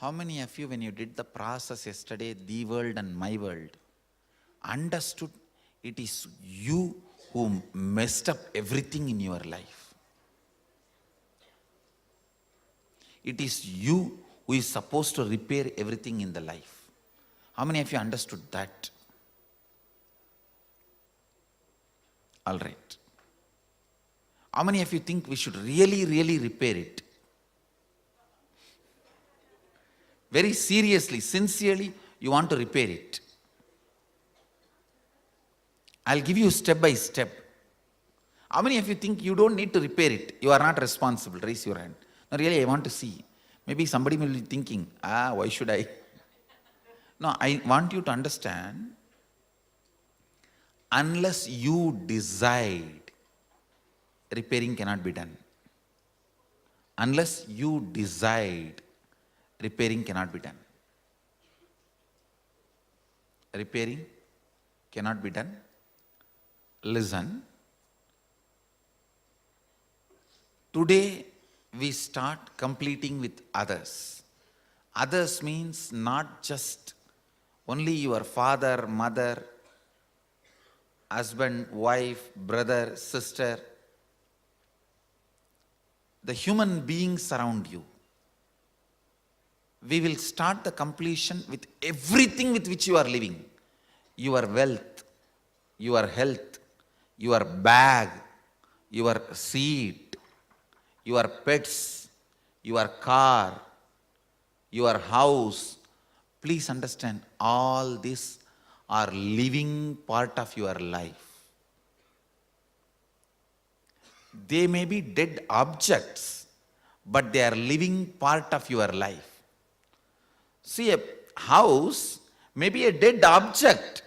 How many of you, when you did the process yesterday, the world and my world, understood it is you who messed up everything in your life? It is you who is supposed to repair everything in the life. How many of you understood that? All right. How many of you think we should really repair it? Very seriously, sincerely, you want to repair it. I'll give you step by step. How many of you think you don't need to repair it? You are not responsible. Raise your hand. No, really, I want to see. Maybe somebody will be thinking, why should I? No, I want you to understand, unless you decide, repairing cannot be done. Unless you decide, repairing cannot be done. Repairing cannot be done. Listen. Today we start completing with others. Others means not just only your father, mother, husband, wife, brother, sister. The human beings around you. We will start the completion with everything with which you are living. Your wealth, your health, your bag, your seat, your pets, your car, your house. Please understand, all these are living part of your life. They may be dead objects, but they are living part of your life. See, a house may be a dead object,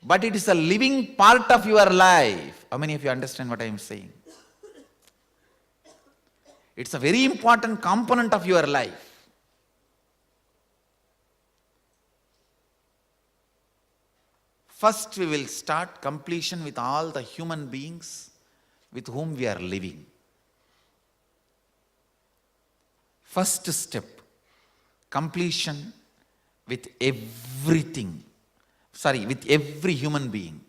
but it is a living part of your life. How many of you understand what I am saying? It's a very important component of your life. First, we will start completion with all the human beings with whom we are living. First step, completion with everything. With every human being.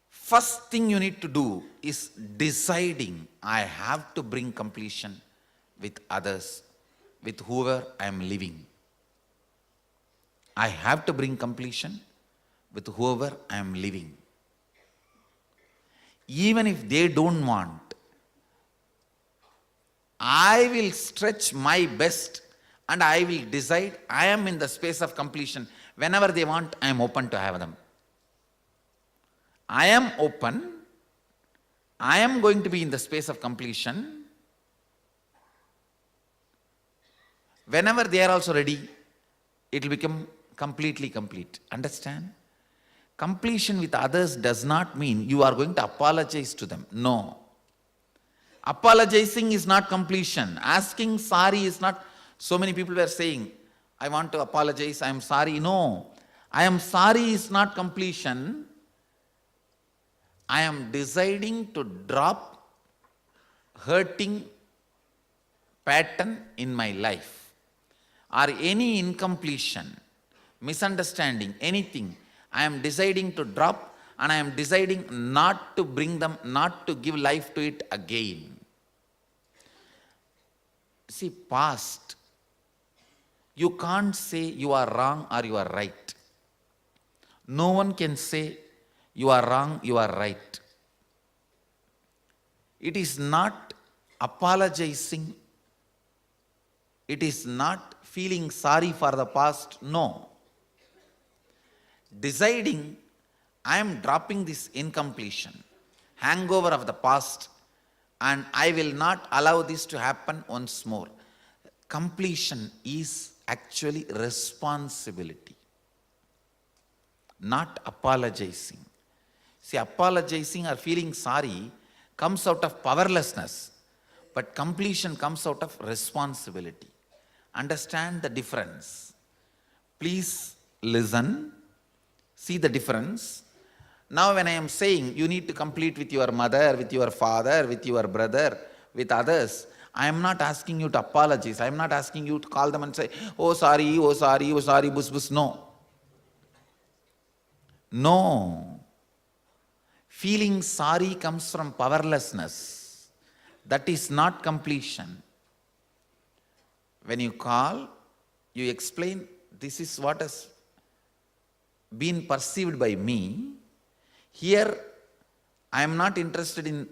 First thing you need to do is deciding, I have to bring completion with others, with whoever I am living. I have to bring completion with whoever I am living. Even if they don't want, I will stretch my best and I will decide I am in the space of completion. Whenever they want, I am open to have them. I am open. I am going to be in the space of completion. Whenever they are also ready, it will become completely complete. Understand? Completion with others does not mean you are going to apologize to them. No. Apologizing is not completion. Asking sorry is not. So many people were saying, I want to apologize, I am sorry. No. I am sorry is not completion. I am deciding to drop hurting pattern in my life. Or any incompletion, misunderstanding, anything, I am deciding to drop, and I am deciding not to bring them, not to give life to it again. See, past, you can't say you are wrong or you are right. No one can say you are wrong, you are right. It is not apologizing. It is not feeling sorry for the past. No. Deciding, I am dropping this incompletion, hangover of the past, and I will not allow this to happen once more. Completion is actually responsibility, not apologizing. See, apologizing or feeling sorry comes out of powerlessness, but completion comes out of responsibility. Understand the difference. Please listen. See the difference. Now when I am saying you need to complete with your mother, with your father, with your brother, with others, I am not asking you to apologize. I am not asking you to call them and say, oh sorry, bus bus. No. No. Feeling sorry comes from powerlessness. That is not completion. When you call, you explain, this is what has been perceived by me. Here, I am not interested in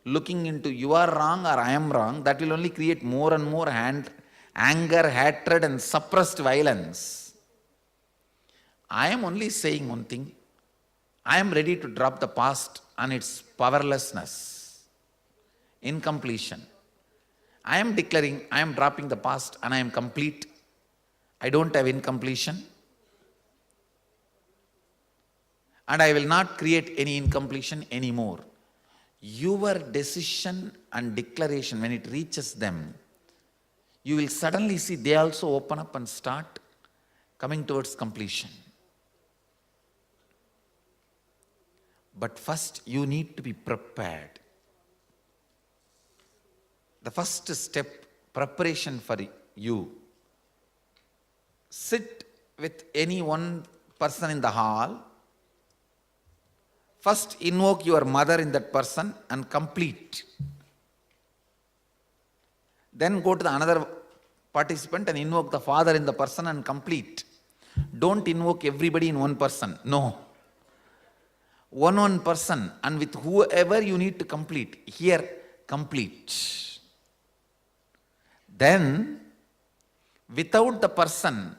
looking into you are wrong or I am wrong. That will only create more and more anger, hatred and suppressed violence. I am only saying one thing. I am ready to drop the past and its powerlessness, incompletion. I am declaring, I am dropping the past and I am complete. I don't have incompletion. And I will not create any incompletion anymore. Your decision and declaration, when it reaches them, you will suddenly see they also open up and start coming towards completion. But first, you need to be prepared. The first step, preparation for you. Sit with any one person in the hall. First, invoke your mother in that person and complete. Then go to the another participant and invoke the father in the person and complete. Don't invoke everybody in one person. No. One person, and with whoever you need to complete. Here, complete. Then, without the person,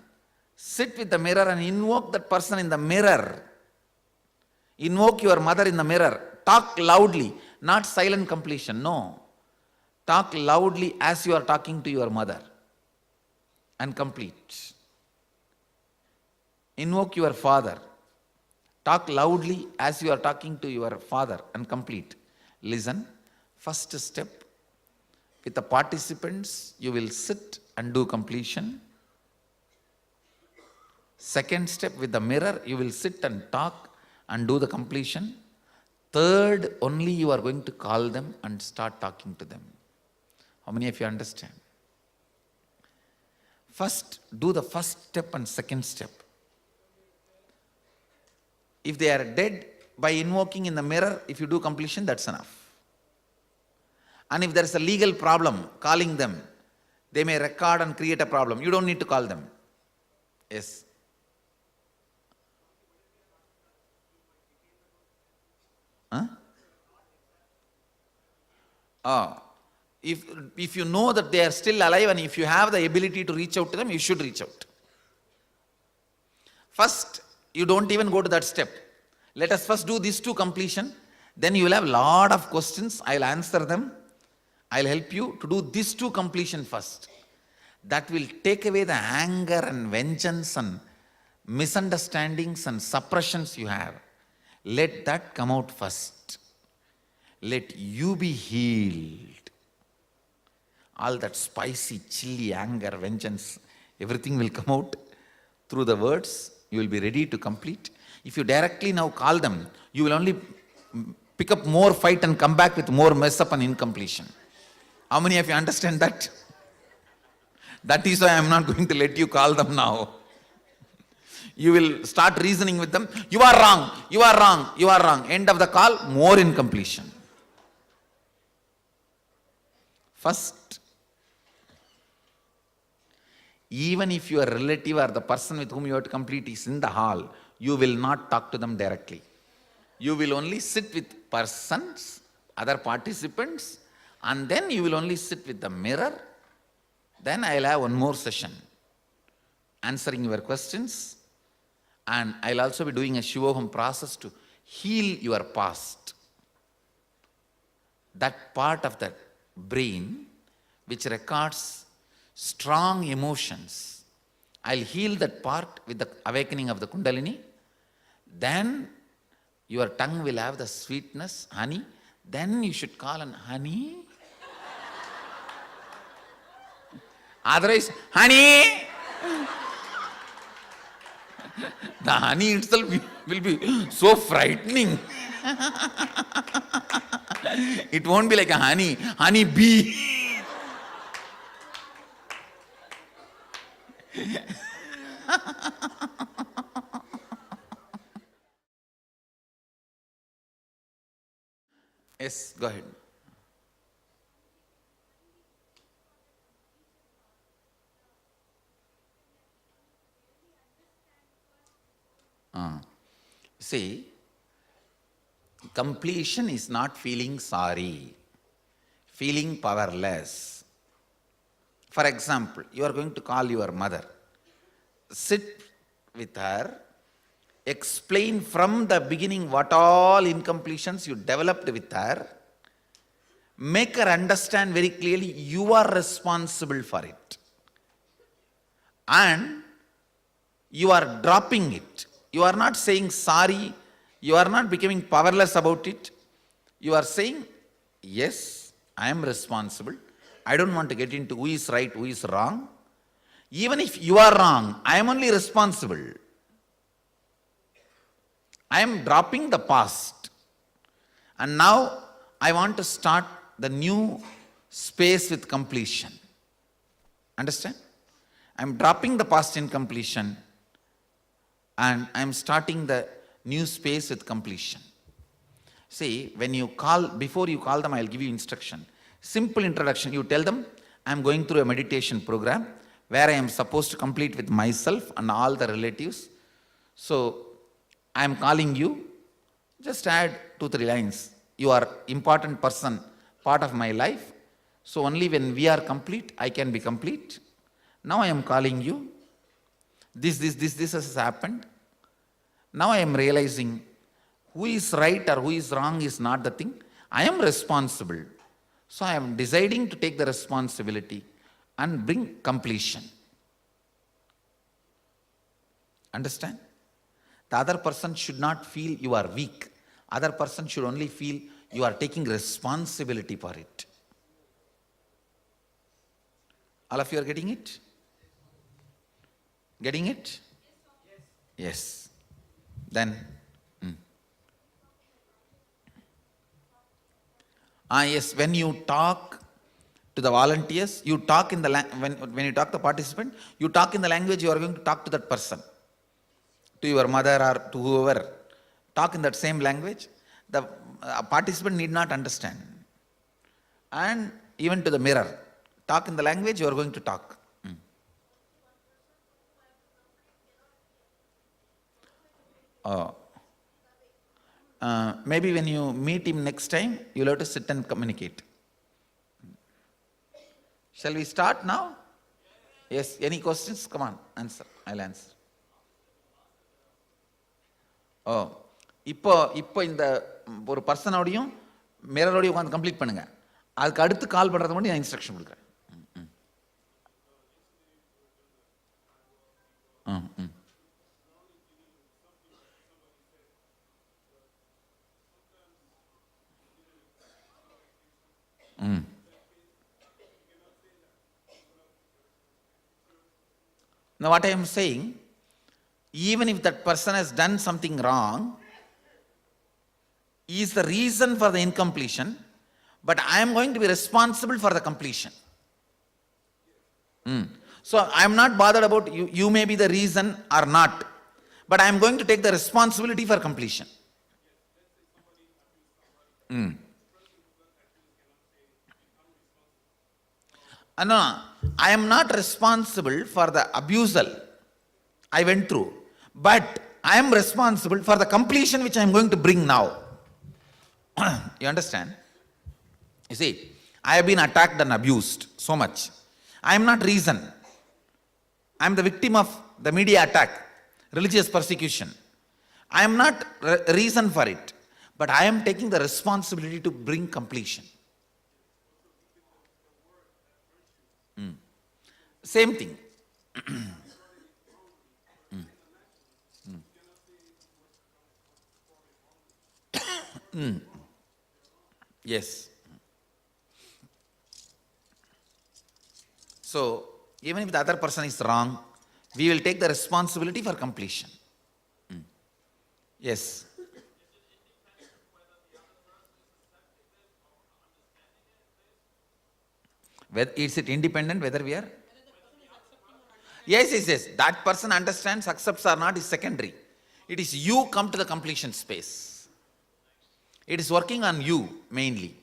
sit with the mirror and invoke that person in the mirror. Invoke your mother in the mirror. Talk loudly, not silent completion, no. Talk loudly as you are talking to your mother and complete. Invoke your father. Talk loudly as you are talking to your father and complete. Listen. First step, with the participants, you will sit and do completion. Second step, with the mirror, you will sit and talk and do the completion. Third, only you are going to call them and start talking to them. How many of you understand? First, do the first step and second step. If they are dead, by invoking in the mirror, if you do completion, that's enough. And if there is a legal problem, calling them, they may record and create a problem. You don't need to call them. Yes. Huh? If you know that they are still alive and if you have the ability to reach out to them, you should reach out. First, you don't even go to that step. Let us first do these two completion. Then you will have a lot of questions. I will answer them. I will help you to do these two completion first. That will take away the anger and vengeance and misunderstandings and suppressions you have. Let that come out first. Let you be healed. All that spicy, chilly anger, vengeance, everything will come out through the words. You will be ready to complete. If you directly now call them, you will only pick up more fight and come back with more mess up and incompletion. How many of you understand that? That is why I am not going to let you call them now. You will start reasoning with them. You are wrong, you are wrong, you are wrong. End of the call, more incompletion. First, even if your relative or the person with whom you have to complete is in the hall, you will not talk to them directly. You will only sit with persons, other participants, and then you will only sit with the mirror. Then I will have one more session answering your questions, and I will also be doing a Shivoham process to heal your past. That part of the brain which records strong emotions. I'll heal that part with the awakening of the Kundalini. Then your tongue will have the sweetness, honey. Then you should call on honey. Otherwise, honey. The honey itself will be so frightening. It won't be like a honey bee. Yes, go ahead. See, completion is not feeling sorry, feeling powerless. For example, you are going to call your mother. Sit with her, explain from the beginning what all incompletions you developed with her, make her understand very clearly you are responsible for it. And you are dropping it. You are not saying sorry, you are not becoming powerless about it. You are saying, yes, I am responsible. I don't want to get into who is right, who is wrong. Even if you are wrong, I am only responsible. I am dropping the past. And now I want to start the new space with completion. Understand? I am dropping the past in completion and I am starting the new space with completion. See, when you call, before you call them, I will give you instruction. Simple introduction. You tell them, I am going through a meditation program where I am supposed to complete with myself and all the relatives. So, I am calling you. Just add 2-3 lines. You are important person, part of my life. So, only when we are complete, I can be complete. Now I am calling you. This has happened. Now I am realizing who is right or who is wrong is not the thing. I am responsible. So I am deciding to take the responsibility and bring completion. Understand? The other person should not feel you are weak. Other person should only feel you are taking responsibility for it. All of you are getting it? Getting it? Yes. Then, yes, when you talk to the volunteers, you talk in the when you talk to the participant, you talk in the language you are going to talk to that person, to your mother or to whoever. Talk in that same language. The participant need not understand. And even to the mirror, talk in the language you are going to talk. Maybe when you meet him next time, you'll have to sit and communicate. Shall we start now? Yes, any questions? Come on, answer. I'll answer. இப்போ இந்த ஒரு பர்சனோடையும் மிரரோடையும் உட்காந்து complete பண்ணுங்க. அதுக்கு அடுத்து கால் பண்ணுறது மட்டும் நான் இன்ஸ்ட்ரக்ஷன் கொடுக்குறேன். Now what I am saying, even if that person has done something wrong, he is the reason for the incompletion, but I am going to be responsible for the completion. So I am not bothered about you. You may be the reason or not, but I am going to take the responsibility for completion. No, I am not responsible for the abusal I went through, but I am responsible for the completion which I am going to bring now. You understand? You see, I have been attacked and abused so much. I am not reason. I am the victim of the media attack, religious persecution. I am not reason for it, but I am taking the responsibility to bring completion. Same thing. Yes. So, even if the other person is wrong, we will take the responsibility for completion. Yes. Is it independent whether we are? Yes. That person understands, accepts or not is secondary. It is you come to the completion space. It is working on you mainly.